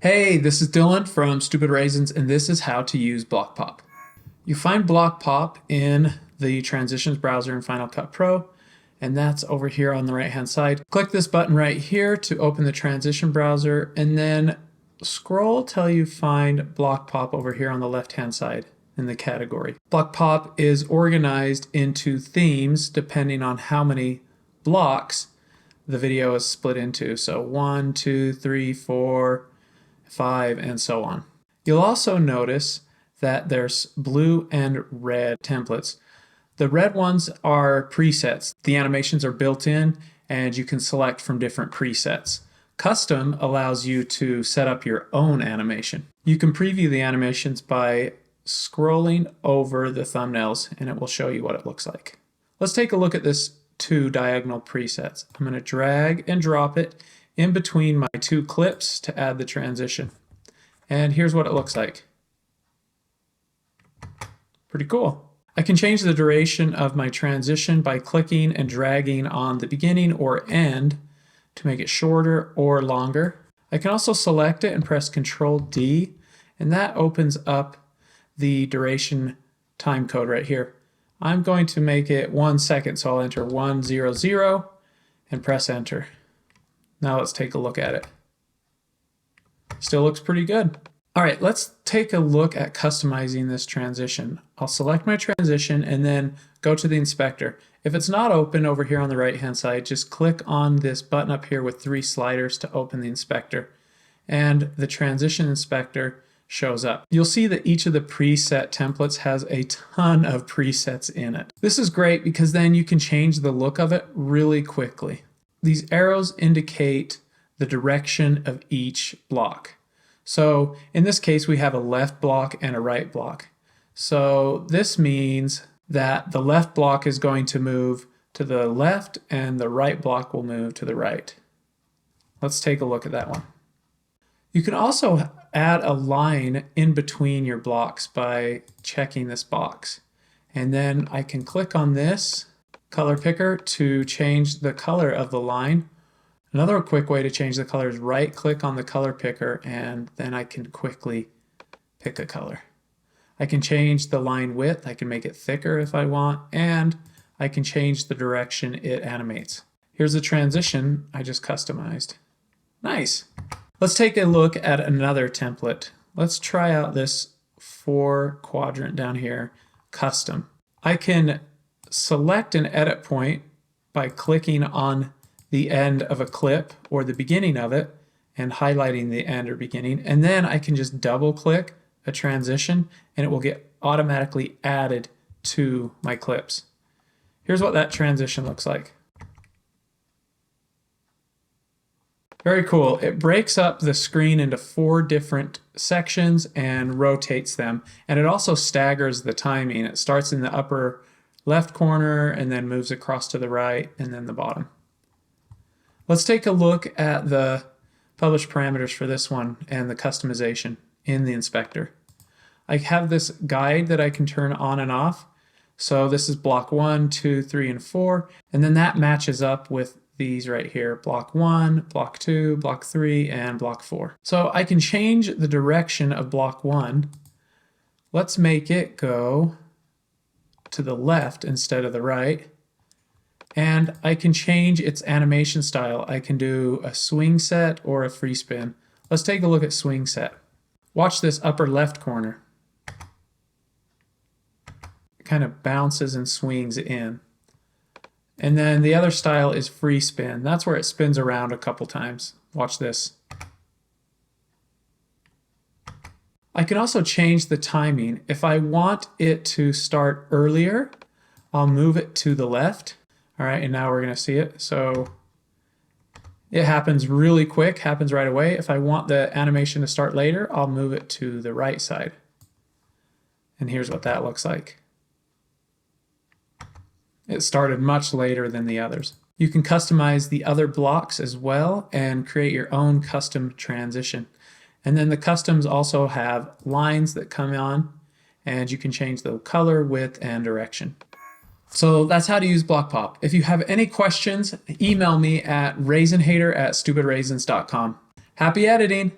Hey, this is Dylan from Stupid Raisins, and this is how to use Block Pop. You find Block Pop in the Transitions browser in Final Cut Pro, and that's over here on the right-hand side. Click this button right here to open the transition browser, and then scroll till you find Block Pop over here on the left-hand side in the category. Block Pop is organized into themes depending on how many blocks the video is split into. So 1, 2, 3, 4, 5, and so on. You'll also notice that there's blue and red templates. The red ones are presets. The animations are built in and you can select from different presets. Custom allows you to set up your own animation. You can preview the animations by scrolling over the thumbnails and it will show you what it looks like. Let's take a look at this two diagonal presets. I'm going to drag and drop it in between my two clips to add the transition. And here's what it looks like. Pretty cool. I can change the duration of my transition by clicking and dragging on the beginning or end to make it shorter or longer. I can also select it and press Ctrl D, and that opens up the duration time code right here. I'm going to make it 1 second, so I'll enter 100 and press enter. Now let's take a look at it. Still looks pretty good. All right, let's take a look at customizing this transition. I'll select my transition and then go to the inspector. If it's not open over here on the right-hand side, just click on this button up here with 3 sliders to open the inspector. And the transition inspector shows up. You'll see that each of the preset templates has a ton of presets in it. This is great because then you can change the look of it really quickly. These arrows indicate the direction of each block. So in this case, we have a left block and a right block. So this means that the left block is going to move to the left and the right block will move to the right. Let's take a look at that one. You can also add a line in between your blocks by checking this box. And then I can click on this color picker to change the color of the line. Another quick way to change the color is right click on the color picker and then I can quickly pick a color. I can change the line width, I can make it thicker if I want, and I can change the direction it animates. Here's the transition I just customized. Nice. Let's take a look at another template. Let's try out this 4 quadrant down here, custom. I can select an edit point by clicking on the end of a clip or the beginning of it and highlighting the end or beginning, and then I can just double click a transition and it will get automatically added to my clips. Here's what that transition looks like. Very cool. It breaks up the screen into 4 different sections and rotates them, and it also staggers the timing. It starts in the upper left corner and then moves across to the right and then the bottom. Let's take a look at the published parameters for this one and the customization in the inspector. I have this guide that I can turn on and off. So this is block 1, 2, 3, and 4, and then that matches up with these right here, block 1, block 2, block 3, and block 4. So I can change the direction of block 1. Let's make it go to the left instead of the right. And I can change its animation style. I can do a swing set or a free spin. Let's take a look at swing set. Watch this upper left corner. It kind of bounces and swings in. And then the other style is free spin. That's where it spins around a couple times. Watch this. I can also change the timing. If I want it to start earlier, I'll move it to the left. All right, and now we're going to see it. So it happens really quick, happens right away. If I want the animation to start later, I'll move it to the right side. And here's what that looks like. It started much later than the others. You can customize the other blocks as well and create your own custom transition. And then the customs also have lines that come on, and you can change the color, width, and direction. So that's how to use Block Pop. If you have any questions, email me at raisinhater@stupidraisins.com. Happy editing!